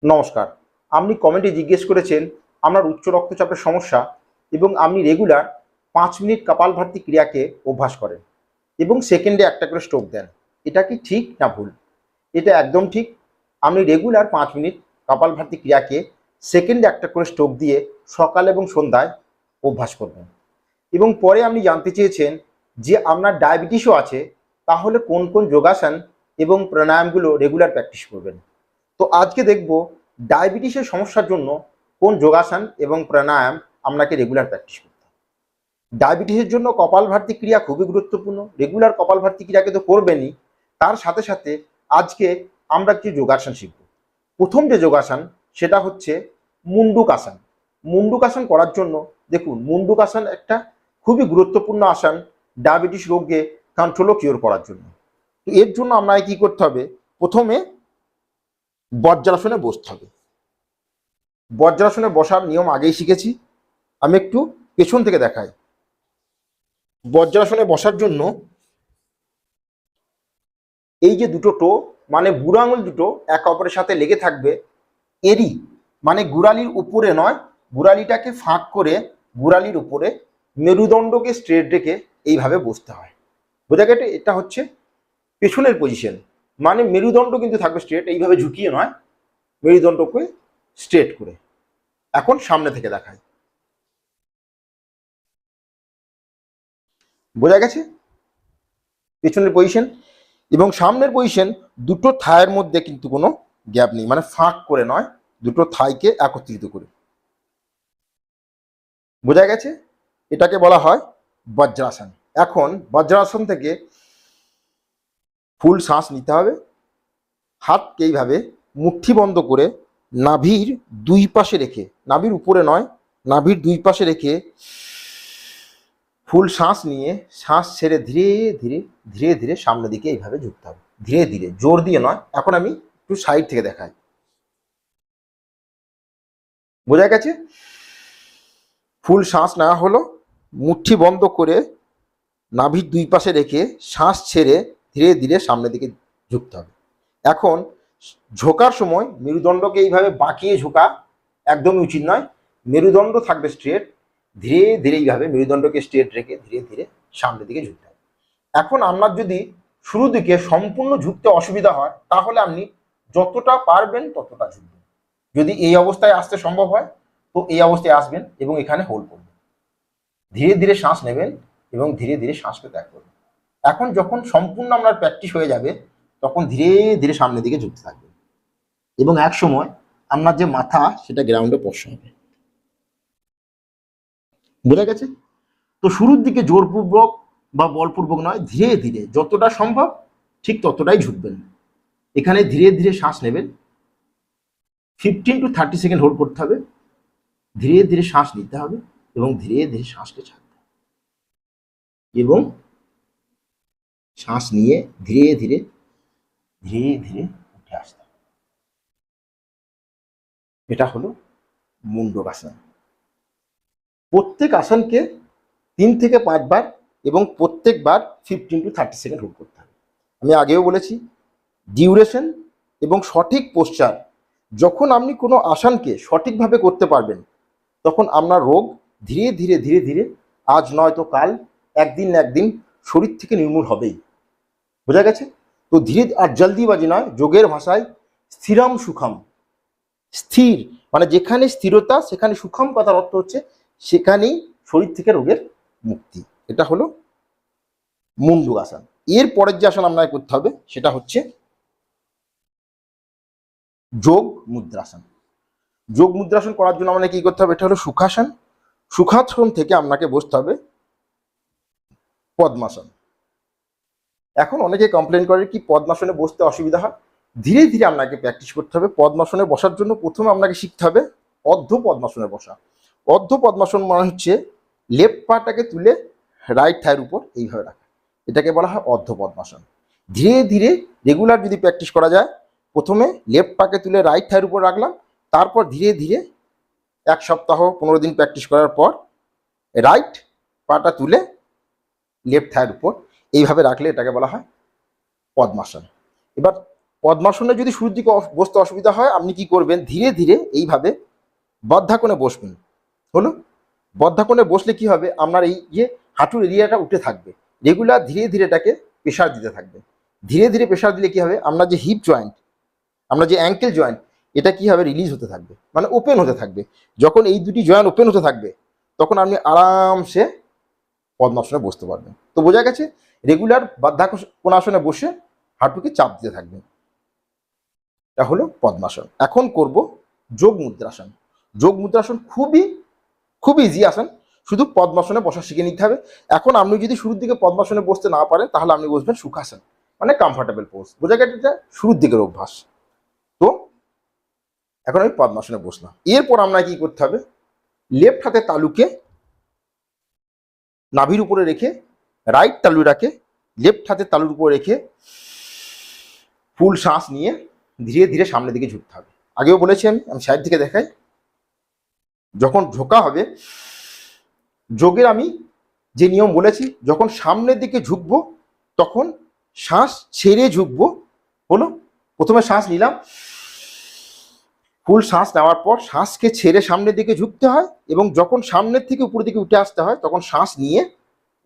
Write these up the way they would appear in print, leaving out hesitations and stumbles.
নমস্কার। আপনি কমেন্টে জিজ্ঞেস করেছেন আপনার উচ্চ রক্তচাপের সমস্যা এবং আপনি রেগুলার 5 মিনিট কপালভাতি ক্রিয়াকে অভ্যাস করেন এবং সেকেন্ডে একটা করে স্ট্রোক দেন। এটা কি ঠিক না ভুল? এটা একদম ঠিক। আপনি রেগুলার 5 মিনিট কপালভাতি ক্রিয়াকে সেকেন্ডে একটা করে স্ট্রোক দিয়ে সকাল এবং সন্ধ্যায় অভ্যাস করবেন। এবং পরে আপনি জানতে চেয়েছেন যে আপনার ডায়াবেটিসও আছে, তাহলে কোন কোন যোগাসন এবং প্রাণায়ামগুলো রেগুলার প্র্যাকটিস করবেন। তো আজকে দেখব ডায়াবেটিসের সমস্যার জন্য কোন যোগাসন এবং প্রাণায়াম আপনাকে রেগুলার প্র্যাকটিস করতে হবে। ডায়াবেটিসের জন্য কপালভাতি ক্রিয়া খুবই গুরুত্বপূর্ণ। রেগুলার কপালভাতি ক্রিয়াকে তো করবেনই, তার সাথে সাথে আজকে আমরা কিছু যোগাসন শিখব। প্রথম যে যোগাসন সেটা হচ্ছে মুন্ডুকাসন। মুন্ডুকাসন করার জন্য দেখুন, মুন্ডুকাসন একটা খুবই গুরুত্বপূর্ণ আসন ডায়াবেটিস রোগকে কন্ট্রোল ও কিওর করার জন্য। তো এর জন্য আপনাকে কি করতে হবে? প্রথমে বজ্রাসনে বসতে হবে। বজ্রাসনে বসার নিয়ম আগেই শিখেছি, আমি একটু পেছন থেকে দেখাই। বজ্রাসনে বসার জন্য এই যে দুটো টো মানে বুড়ো আঙুল দুটো এক অপরের সাথে লেগে থাকবে, এরই মানে গুড়ালির উপরে নয়, গুড়ালিটাকে ফাঁক করে গুড়ালির উপরে মেরুদণ্ডকে স্ট্রেট রেখে এইভাবে বসতে হয়। বোঝা গেছে? এটা হচ্ছে পেছনের পজিশন, মানে মেরুদণ্ড কিন্তু থাকবে স্ট্রেট, এইভাবে ঝুঁকিয়ে নয়, মেরুদণ্ডকে স্ট্রেট করে। এখন সামনে থেকে দেখায়, বোঝা গেছে? পেছনের পজিশন এবং সামনের পজিশন, দুটো থায়ের মধ্যে কিন্তু কোনো গ্যাপ নেই, মানে ফাঁক করে নয়, দুটো থাইকে একত্রিত করে। বোঝা গেছে? এটাকে বলা হয় বজ্রাসন। এখন বজ্রাসন থেকে ফুল শ্বাস নিতে হবে। হাতকে এইভাবে মুঠি বন্ধ করে নাভির দুই পাশে রেখে, নাভির উপরে নয়, নাভির দুই পাশে রেখে ফুল শ্বাস নিয়ে শ্বাস ছেড়ে ধীরে ধীরে ধীরে ধীরে সামনের দিকে এইভাবে ঝুঁকতে হবে, ধীরে ধীরে, জোর দিয়ে নয়। এখন আমি একটু সাইড থেকে দেখাই, বোঝা গেছে? ফুল শ্বাস নেওয়া হলো, মুঠি বন্ধ করে নাভির দুই পাশে রেখে শ্বাস ছেড়ে ধীরে ধীরে সামনের দিকে ঝুঁকতে হবে। এখন ঝোঁকার সময় মেরুদণ্ডকে এইভাবে বাঁকিয়ে ঝোঁকা একদমই উচিত নয়, মেরুদণ্ড থাকবে স্ট্রেট, ধীরে ধীরে এইভাবে মেরুদণ্ডকে স্ট্রেট রেখে ধীরে ধীরে সামনের দিকে ঝুঁকতে হবে। এখন আপনার যদি শুরু দিকে সম্পূর্ণ ঝুঁকতে অসুবিধা হয়, তাহলে আপনি যতটা পারবেন ততটা ঝুঁকবেন। যদি এই অবস্থায় আসতে সম্ভব হয় তো এই অবস্থায় আসবেন এবং এখানে হোল্ড করবেন, ধীরে ধীরে শ্বাস নেবেন এবং ধীরে ধীরে শ্বাসকে ত্যাগ করবেন। এখন যখন সম্পূর্ণ আপনার প্র্যাকটিস হয়ে যাবে, তখন ধীরে ধীরে সামনের দিকে ঝুঁকতে থাকবেন এবং এক সময় আপনার যে মাথা সেটা গ্রাউন্ডে স্পর্শ হবে। বোঝা গেছে? তো শুরুর দিকে জোরপূর্বক বা বলপূর্বক নয়, ধীরে ধীরে যতটা সম্ভব ঠিক ততটাই ঝুঁকবেন। এখানে ধীরে ধীরে শ্বাস নেবেন, 15 to 30 সেকেন্ড হোল্ড করতে হবে, ধীরে ধীরে শ্বাস নিতে হবে এবং ধীরে ধীরে শ্বাসকে ছাড়তে হবে এবং শ্বাস নিয়ে ধীরে ধীরে ধীরে ধীরে উঠে আসতে হবে। এটা হলো মুন্ডকাসন। প্রত্যেক আসনকে 3 থেকে 5 বার এবং প্রত্যেকবার 15 to 30 সেকেন্ড হোল্ড করতে হবে। আমি আগেও বলেছি, ডিউরেশন এবং সঠিক পোশ্চার, যখন আপনি কোনো আসনকে সঠিকভাবে করতে পারবেন, তখন আপনার রোগ ধীরে ধীরে ধীরে ধীরে আজ নয় তো কাল, একদিন না একদিন শরীর থেকে নির্মূল হবেই। বোঝা গেছে? তো ধীরে আর জলদিবাজি নয়, যোগের ভাষায় স্থিরম সুখম। স্থির মানে যেখানে স্থিরতা সেখানে সুখম, কথার অর্থ হচ্ছে সেখানেই শরীর থেকে রোগের মুক্তি। এটা হলো মুন্ডুকাসন। এর পরের যে আসন আপনাকে করতে হবে সেটা হচ্ছে যোগ মুদ্রাসন। যোগ মুদ্রাসন করার জন্য আমাকে কি করতে হবে? এটা হলো সুখাসন। সুখাসন থেকে আপনাকে বসতে হবে পদ্মাসন। এখন অনেকে কমপ্লেন করে কি পদ্মাসনে বসতে অসুবিধা হয়। ধীরে ধীরে আপনাকে প্র্যাকটিস করতে হবে। পদ্মাসনে বসার জন্য প্রথমে আপনাকে শিখতে হবে অর্ধ পদ্মাসনে বসা। অর্ধ পদ্মাসন মানে হচ্ছে লেফট পাটাকে তুলে রাইট থায়ের উপর এইভাবে রাখা, এটাকে বলা হয় অর্ধ পদ্মাসন। ধীরে ধীরে রেগুলার যদি প্র্যাকটিস করা যায়, প্রথমে লেফট পাকে তুলে রাইট থায়ের উপর রাখলাম, তারপর ধীরে ধীরে 1 সপ্তাহ 15 দিন প্র্যাকটিস করার পর রাইট পাটা তুলে লেফট থায়ের উপর এইভাবে রাখলে এটাকে বলা হয় পদ্মাসন। এবার পদ্মাসনে যদি শুরুর দিকে বসতে অসুবিধা হয়, আপনি কি করবেন, ধীরে ধীরে এইভাবে বদ্ধাকোণে বসবেন। হলো, বদ্ধাকোণে বসলে কি হবে, আপনার এই যে হাঁটুর এরিয়াটা উঠে থাকবে। রেগুলার ধীরে ধীরে এটাকে প্রেশার দিতে থাকবে। ধীরে ধীরে প্রেশার দিলে কি হবে, আপনার যে হিপ জয়েন্ট, আপনার যে অ্যাঙ্কেল জয়েন্ট, এটা কি হবে, রিলিজ হতে থাকবে, মানে ওপেন হতে থাকবে। যখন এই দুটি জয়েন্ট ওপেন হতে থাকবে, তখন আপনি আরামসে পদ্মাসনে বসতে পারবেন। তো বোঝা গেছে, রেগুলার বদ্ধাকোণাসনে বসে হাঁটুকে চাপ দিতে থাকবেন। এটা হলো পদ্মাসন। এখন করব যোগ মুদ্রাসন। যোগ মুদ্রাসন খুবই খুব ইজি আসন, শুধু পদ্মাসনে বসা শিখে নিতে হবে। এখন আপনি যদি শুরুর দিকে পদ্মাসনে বসতে না পারেন, তাহলে আপনি বসবেন সুখাসন, মানে কমফর্টেবল পোজ। বোঝা গেছে, এটা শুরুর দিকের অভ্যাস। তো এখন আমি পদ্মাসনে বসলাম। এরপর আমরা কি করতে হবে, লেফট হাতে তালুকে নাভির উপরে রেখে, রাইট তালুটাকে লেফট হাতে তালুর উপরে রেখে ফুল শ্বাস নিয়ে ধীরে ধীরে সামনের দিকে ঝুঁকতে হবে। আগেও বলেছি আমি সাইড থেকে দেখাই। যখন ঝোঁকা হবে, যোগের আমি যে নিয়ম বলেছি, যখন সামনের দিকে ঝুঁকবো তখন শ্বাস ছেড়ে ঝুঁকবো। হলো, প্রথমে শ্বাস নিলাম, ফুল শ্বাস নেওয়ার পর শ্বাসকে ছেড়ে সামনের দিকে ঝুঁকতে হয়, এবং যখন সামনের থেকে উপরের দিকে উঠে আসতে হয়, তখন শ্বাস নিয়ে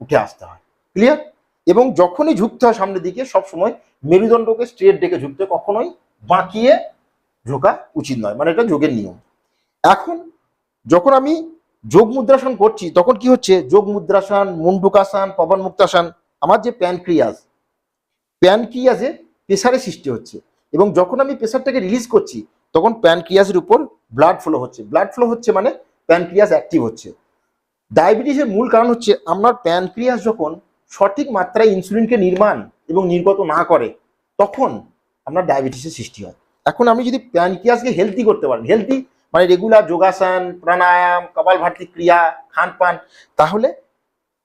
উঠে আসতে হয়। ক্লিয়ার? এবং যখনই ঝুঁকতে হয় সামনের দিকে, সবসময় মেরুদণ্ডকে স্ট্রেট ডেকে ঝুঁকতে, কখনোই বাঁকিয়ে ঝোঁকা উচিত নয়, মানে এটা যোগের নিয়ম। এখন যখন আমি যোগ মুদ্রাসন করছি, তখন কি হচ্ছে, যোগ মুদ্রাসন, মুন্ডুকাসন, পবন মুক্তাসন, আমার যে প্যানক্রিয়াজে প্রেসারের সৃষ্টি হচ্ছে, এবং যখন আমি প্রেসারটাকে রিলিজ করছি, তখন প্যানক্রিয়াজের উপর ব্লাড ফ্লো হচ্ছে মানে প্যানক্রিয়াস অ্যাক্টিভ হচ্ছে। ডায়াবেটিসের মূল কারণ হচ্ছে, আপনার প্যানক্রিয়াস যখন সঠিক মাত্রায় ইনসুলিনকে নির্মাণ এবং নির্গত না করে, তখন আপনার ডায়াবেটিসের সৃষ্টি হয়। এখন আমি যদি প্যানক্রিয়াসকে হেলদি করতে পারেন, হেলদি মানে রেগুলার যোগাসন, প্রাণায়াম, কপালভাতি ক্রিয়া, খানপান, তাহলে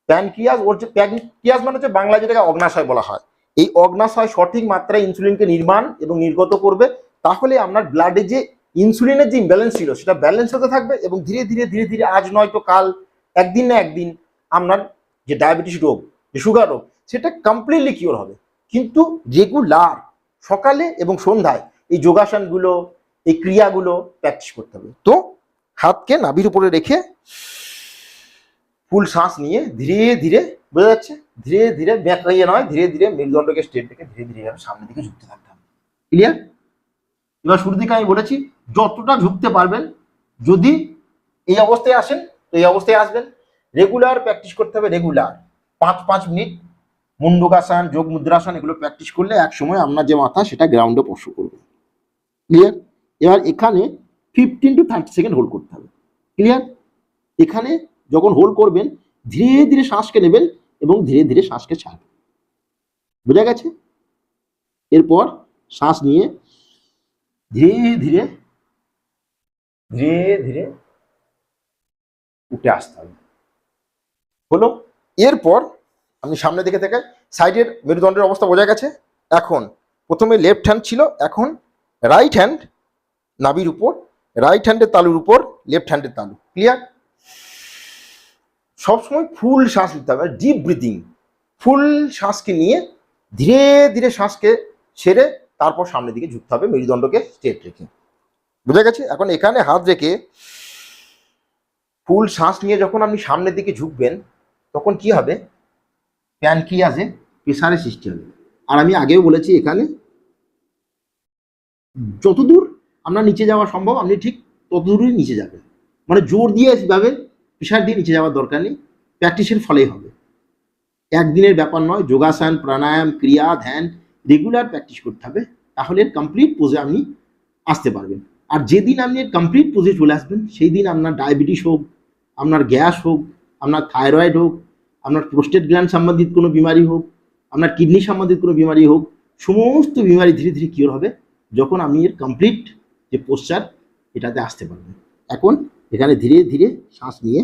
প্যানক্রিয়াস, ওর যে প্যানক্রিয়াস মানে হচ্ছে বাংলা যেটাকে অগ্নাশয় বলা হয়, এই অগ্নাশয় সঠিক মাত্রায় ইনসুলিনকে নির্মাণ এবং নির্গত করবে। তাহলে আপনার ব্লাডে যে ইনসুলিনের যে ইমব্যালেন্স ছিল, সেটা ব্যালেন্স হতে থাকবে, এবং ধীরে ধীরে ধীরে ধীরে আজ নয়তো কাল, একদিন না একদিন আপনার যে ডায়াবেটিস রোগ, যে সুগার রোগ, সেটা কমপ্লিটলি কিওর হবে। কিন্তু রেগুলার সকালে এবং সন্ধ্যায় এই যোগাসনগুলো, এই ক্রিয়াগুলো প্র্যাকটিস করতে হবে। তো হাতকে নাভির উপরে রেখে ফুল শ্বাস নিয়ে ধীরে ধীরে, বোঝা যাচ্ছে, ধীরে ধীরে ব্যাকড়িয়ে নয়, ধীরে ধীরে মেরুদণ্ডকে স্ট্রেট থেকে ধীরে ধীরে সামনের দিকে ঝুঁকতে থাকতে হবে। ক্লিয়ার? এবার শুরুর দিকে আমি বলেছি, যতটা ঝুঁকতে পারবেন, যদি এই অবস্থায় আসেন তো এই অবস্থায় আসবেন। রেগুলার প্র্যাকটিস করতে হবে, রেগুলার 5 মিনিট মুন্ডুকাসন, যোগ মুদ্রাসন, এগুলো প্র্যাকটিস করলে এক সময় আপনার যে মাথা, সেটা গ্রাউন্ডে স্পর্শ করবে। ক্লিয়ার? এবার এখানে 15 to 30 সেকেন্ড হোল্ড করতে হবে। ক্লিয়ার? এখানে যখন হোল্ড করবেন, ধীরে ধীরে শ্বাসকে নেবেন এবং ধীরে ধীরে শ্বাসকে ছাড়বেন। বোঝা গেছে? এরপর শ্বাস নিয়ে ধীরে ধীরে ধীরে ধীরে উঠে আসতে হবে। হলো? এরপর আপনি সামনের দিকে থেকে সাইডের মেরুদণ্ডের অবস্থা বোঝা গেছে। এখন প্রথমে লেফট হ্যান্ড ছিল, এখন রাইট হ্যান্ড নাভির উপর, রাইট হ্যান্ডের তালুর উপর লেফট হ্যান্ডের তালু। ক্লিয়ার? সবসময় ফুল শ্বাস নিতে হবে, ডিপ ব্রিদিং। ফুল শ্বাসকে নিয়ে ধীরে ধীরে শ্বাসকে ছেড়ে তারপর সামনের দিকে ঝুঁকতে হবে, মেরুদণ্ডকে স্ট্রেট রেখে। বুঝা গেছে? এখন এখানে হাত রেখে ফুল শ্বাস নিয়ে যখন আপনি সামনের দিকে ঝুঁকবেন, তখন কি হবে, প্যানক্রিয়াসে প্রেসারের সৃষ্টি হবে। আর আমি আগেও বলেছি, এখানে যতদূর আপনার নিচে যাওয়া সম্ভব, আপনি ঠিক ততদূরই নিচে যাবেন। মানে জোর দিয়ে সেভাবে প্রেসার দিয়ে নিচে যাওয়ার দরকার নেই, প্র্যাকটিসের ফলেই হবে। একদিনের ব্যাপার নয়, যোগাসন, প্রাণায়াম, ক্রিয়া, ধ্যান রেগুলার প্র্যাকটিস করতে হবে, তাহলে কমপ্লিট পোজে আপনি আসতে পারবেন। আর যেদিন আপনি কমপ্লিট পোজে চলে আসবেন, সেই দিন আপনার ডায়াবেটিস হোক, আপনার গ্যাস হোক, আপনার থাইরয়েড হোক, আপনার প্রোস্টেট গ্ল্যান্ড সম্বন্ধিত কোনো বিমারি হোক, আপনার কিডনি সম্বন্ধিত কোনো বিমারি হোক, সমস্ত বিমারি ধীরে ধীরে কিওর হবে, যখন আপনি এর কমপ্লিট যে পোস্চার, এটাতে আসতে পারবেন। এখন এখানে ধীরে ধীরে শ্বাস নিয়ে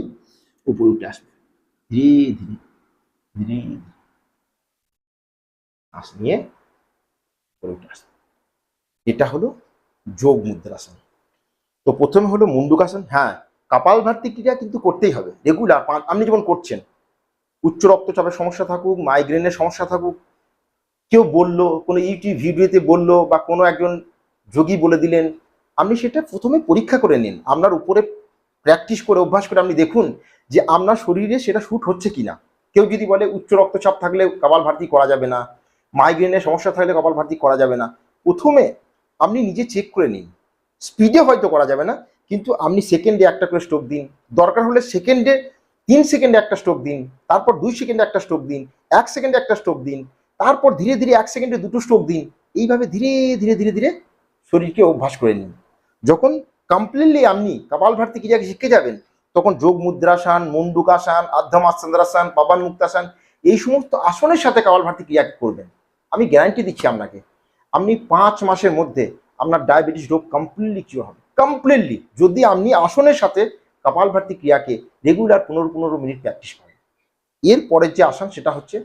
উপরে উঠে আসবে, ধীরে ধীরে ধীরে শ্বাস নিয়ে উপরে উঠে আসবে। এটা হলো যোগ মুদ্রাসন। তো প্রথমে হলো মুন্ডুকাসন। হ্যাঁ, কপালভাতি ক্রিয়া কিন্তু করতেই হবে রেগুলার। আপনি যেমন করছেন, উচ্চ রক্তচাপের সমস্যা থাকুক, মাইগ্রেনের সমস্যা থাকুক, কেউ বললো, কোনো ইউটিউব ভিডিওতে বললো, বা কোনো একজন যোগী বলে দিলেন, আপনি সেটা প্রথমে পরীক্ষা করে নিন, আপনার উপরে প্র্যাকটিস করে অভ্যাস করে আপনি দেখুন যে আপনার শরীরে সেটা শ্যুট হচ্ছে কিনা। কেউ যদি বলে উচ্চ রক্তচাপ থাকলে কপালভাতি করা যাবে না, মাইগ্রেনের সমস্যা থাকলে কপালভাতি করা যাবে না, প্রথমে আপনি নিজে চেক করে নিন। স্পিডে হয়তো করা যাবে না, কিন্তু আপনি সেকেন্ডে একটা করে স্ট্রোক দিন, দরকার হলে সেকেন্ডে 3 সেকেন্ডে একটা স্ট্রোক দিন, তারপর 2 সেকেন্ডে একটা স্ট্রোক দিন, 1 সেকেন্ডে একটা স্ট্রোক দিন, তারপর ধীরে ধীরে 1 সেকেন্ডে 2টো স্ট্রোক দিন। এইভাবে ধীরে ধীরে ধীরে ধীরে শরীরকে অভ্যাস করে নিন। যখন কমপ্লিটলি আপনি কপালভাতি ক্রিয়াকে শিখে যাবেন, তখন যোগ মুদ্রাসন, মুন্ডুকাসন, আর্ধমাশ্চন্দ্রাসন, পাবন মুক্তাসন, এই সমস্ত আসনের সাথে কপালভাতি ক্রিয়া করবেন। আমি গ্যারান্টি দিচ্ছি আপনাকে, আপনি 5 মাসের মধ্যে আপনার ডায়াবেটিস রোগ কমপ্লিটলি কিওর হবে, কমপ্লিটলি, যদি আপনি আসনের সাথে কপালভাতি ক্রিয়াকে রেগুলার 15-15 মিনিট প্র্যাকটিস করেন। এর পরের যে আসন সেটা হচ্ছে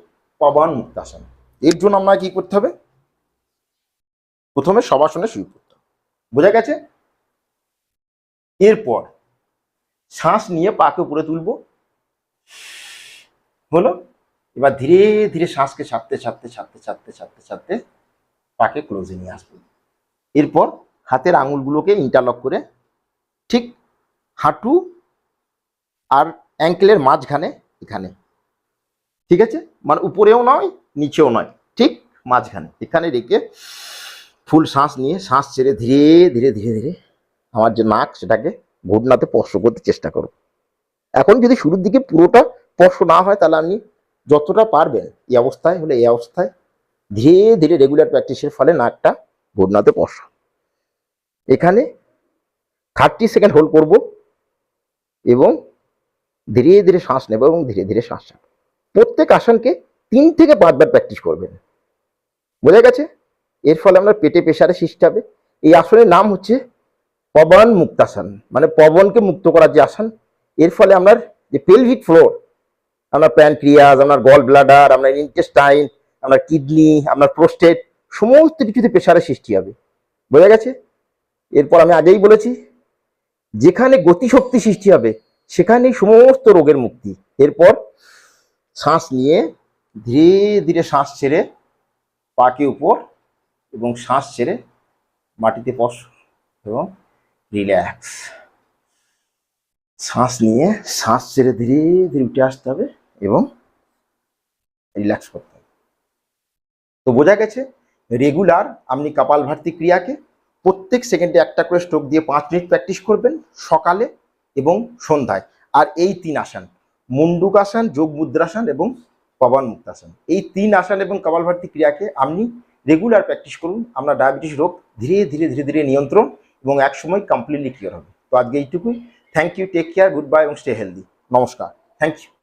পাবন মুক্তাসন। এর জন্য আপনাকে কি করতে হবে? প্রথমে শবাসনে শুয়ে পড়তে হবে, বোঝা গেছে? এরপর শ্বাস নিয়ে পাকে উপরে তুলবো, হলো। এবার ধীরে ধীরে শ্বাসকে ছাড়তে ছাড়তে ছাড়তে ছাড়তে ছাড়তে ছাড়তে পাকে ক্লোজে নিয়ে আসবো। এরপর হাতের আঙুলগুলোকে ইন্টারলক করে ঠিক হাঁটু আর অ্যাঙ্কেলের মাঝখানে, এখানে, ঠিক আছে, মানে উপরেও নয় নিচেও নয়, ঠিক মাঝখানে এখানে রেখে ফুল শ্বাস নিয়ে শ্বাস ছেড়ে ধীরে ধীরে ধীরে ধীরে আমার যে নাক সেটাকে ঘুটনাতে স্পর্শ করতে চেষ্টা করো। এখন যদি শুরুর দিকে পুরোটা স্পর্শ না হয়, তাহলে আপনি যতটা পারবেন এই অবস্থায় হলে এই অবস্থায় ধীরে ধীরে রেগুলার প্র্যাকটিসের ফলে নাকটা ঘুটনাতে স্পর্শ। এখানে 30 সেকেন্ড হোল্ড করব এবং ধীরে ধীরে শ্বাস নেব এবং ধীরে ধীরে শ্বাস ছাড়ব। প্রত্যেক আসনকে 3 থেকে 5 বার প্র্যাকটিস করবেন, বোঝা গেছে? এর ফলে আপনার পেটে প্রেসারের সৃষ্টি হবে। এই আসনের নাম হচ্ছে পবন মুক্তাসন, মানে পবনকে মুক্ত করার যে আসন। এর ফলে আপনার যে পেলভিক ফ্লোর, আপনার প্যানক্রিয়াস, আপনার গল ব্লাডার, আপনার ইন্টেস্টাইন, আপনার কিডনি, আপনার প্রোস্টেট, সমস্ত কিছুতে প্রেসারের সৃষ্টি হবে, বোঝা গেছে? এরপর আমি আগেই বলেছি, যেখানে গতিশক্তি সৃষ্টি হবে সেখানেই সমস্ত রোগের মুক্তি। এরপর শ্বাস নিয়ে ধীরে ধীরে শ্বাস ছেড়ে পাকে উপর এবং শ্বাস ছেড়ে মাটিতে স্পর্শ এবং রিল্যাক্স। শ্বাস নিয়ে শ্বাস ছেড়ে ধীরে ধীরে উঠে আসতে হবে এবং রিল্যাক্স করতে হবে। তো বোঝা গেছে, রেগুলার আপনি কপালভাতি ক্রিয়াকে প্রত্যেক সেকেন্ডে একটা করে স্ট্রোক দিয়ে 5 মিনিট প্র্যাকটিস করবেন, সকালে এবং সন্ধ্যায়। আর এই 3 আসন, মুন্ডুকাসন, যোগ মুদ্রাসন এবং পবন মুক্তাসন, এই 3 আসন এবং কপালভাতি ক্রিয়াকে আপনি রেগুলার প্র্যাকটিস করুন। আপনার ডায়াবেটিস রোগ ধীরে ধীরে ধীরে ধীরে নিয়ন্ত্রণ এবং একসময় কমপ্লিটলি ক্লিয়ার হবে। তো আজকে এইটুকুই। Thank you, take care, good bye এবং স্টে হেলদি। নমস্কার, থ্যাংক ইউ।